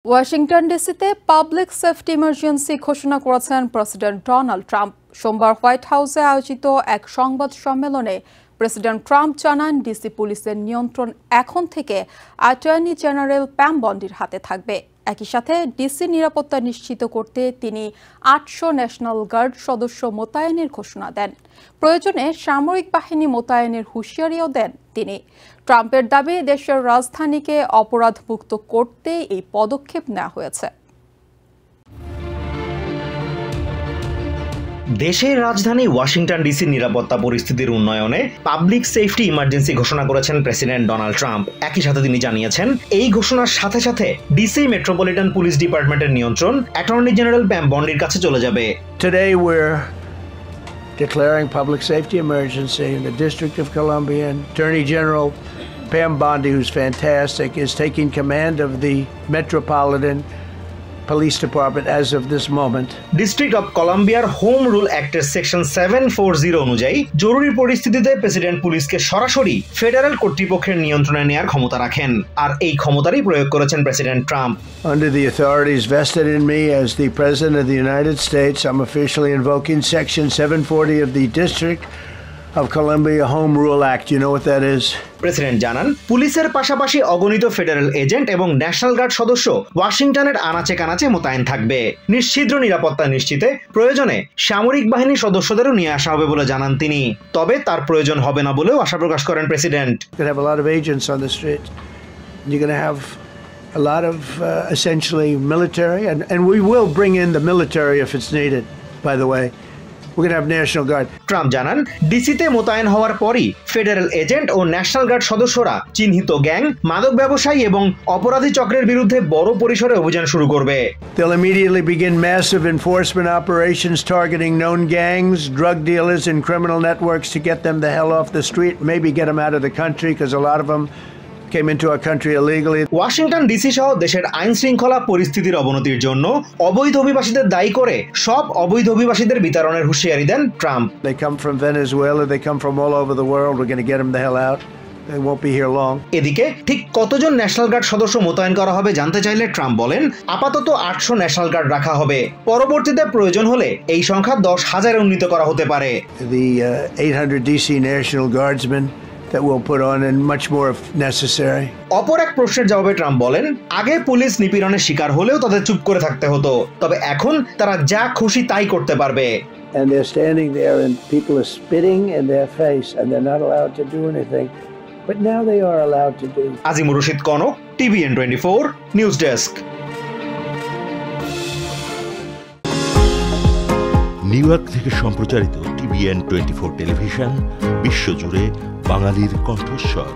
Washington ডিসিতে public safety emergency ঘোষণা করেছেন president Donald Trump. সোমবার হোয়াইট হাউসে আয়োজিত এক সংবাদ সম্মেলনে প্রেসিডেন্ট ট্রাম্প জানান, ডিসি পুলিশের নিয়ন্ত্রণ এখন থেকে অ্যাটর্নি জেনারেল প্যাম বন্ডির হাতে থাকবে। একই সাথে ডিসি নিরাপত্তা নিশ্চিত করতে তিনি ৮০০ ন্যাশনাল গার্ড সদস্য মোতায়েনের ঘোষণা দেন। প্রয়োজনে সামরিক বাহিনী মোতায়েনের হুঁশিয়ারিও দেন তিনি। ট্রাম্পের দাবি, দেশের রাজধানীকে অপরাধমুক্ত করতে এই পদক্ষেপ নেওয়া হয়েছে। দেশের রাজধানী ওয়াশিংটন ডিসির নিরাপত্তা পরিস্থিতির উন্নয়নে পাবলিক সেফটি ইমার্জেন্সি ঘোষণা করেছেন প্রেসিডেন্ট ডোনাল্ড ট্রাম্প। একই সাথে তিনি জানিয়েছেন, এই ঘোষণার সাথে সাথে ডিসি মেট্রোপলিটন পুলিশ ডিপার্টমেন্টের নিয়ন্ত্রণ অ্যাটর্নি জেনারেল প্যাম বন্ডির কাছে চলে যাবে। Today we're declaring public safety emergency in the District of Columbia, and Attorney General Pam Bondi, who's fantastic, is taking command of the Metropolitan Police Department as of this moment. District of কলাম্বিয়ার home rule অ্যাক্টের section 740 অনুযায়ী জরুরি পরিস্থিতিতে president পুলিশকে সরাসরি federal কর্তৃপক্ষের নিয়ন্ত্রণে নেওয়ার ক্ষমতা রাখেন, আর এই ক্ষমতারই প্রয়োগ করেছেন president Trump. Under the authorities vested in me as the President of the United States, I'm officially invoking section 740 of the District of Columbia Home Rule Act. You know what that is? President জানান, পুলিশের পাশাপাশি অগণিত federal agent এবং national guard সদস্য ওয়াশিংটনের আনাচে কানাচে মোতায়েন থাকবে। নিশ্চিদ্র নিরাপত্তা নিশ্চিতে প্রয়োজনে সামরিক বাহিনীর সদস্যদেরও নিয়ে আসা হবে বলে জানান তিনি। তবে তার প্রয়োজন হবে না বলেও আশা প্রকাশ করেন president. You're going to have a lot of agents on the street. You're going to have a lot of essentially military, and we will bring in the military if it's needed, by the way. We're going to have National Guard. Trump জানান, ডিসিতে মোতায়েন হওয়ার পরই federal agent ও national guard সদস্যরা চিহ্নিত gang, মাদক ব্যবসায়ী এবং অপরাধী চক্রের বিরুদ্ধে বড় পরিসরে অভিযান শুরু করবে। They'll immediately begin massive enforcement operations targeting known gangs, drug dealers, and criminal networks to get them the hell off the street, maybe get them out of the country, because a lot of them came into our country illegally. Washington DC সহ দেশের আইন শৃঙ্খলা পরিস্থিতির অবনতির জন্য অবৈধ অভিবাসীদের দায়ী করে সব অবৈধ অভিবাসীদের বিতরণের হুঁশিয়ারি দেন Trump. They come from Venezuela, they come from all over the world. We're going to get them the hell out. They won't be here long. এদিকে ঠিক কতজন ন্যাশনাল গার্ড সদস্য মোতায়েন করা হবে জানতে চাইলে ট্রাম্প বলেন, আপাতত ৮০০ ন্যাশনাল গার্ড রাখা হবে। পরবর্তীতে প্রয়োজন হলে এই সংখ্যা ১০,০০০ উন্নীত করা হতে পারে। The 800 DC National Guardsmen that we'll put on, and much more if necessary. অপর এক প্রশ্নের জবাবে ট্রাম্প বলেন, আগে পুলিশ নিপীড়নের শিকার হলেও তাদের চুপ করে থাকতে হতো, তবে এখন তারা যা খুশি তাই করতে পারবে। And they're standing there and people are spitting in their face and they're not allowed to do anything, but now they are allowed to do. Azimur Rashid Kanak, TVN 24 news desk. New York থেকে সম্প্রচারিত TVN 24 টেলিভিশন বিশ্বজুড়ে বাঙালির কণ্ঠস্বর।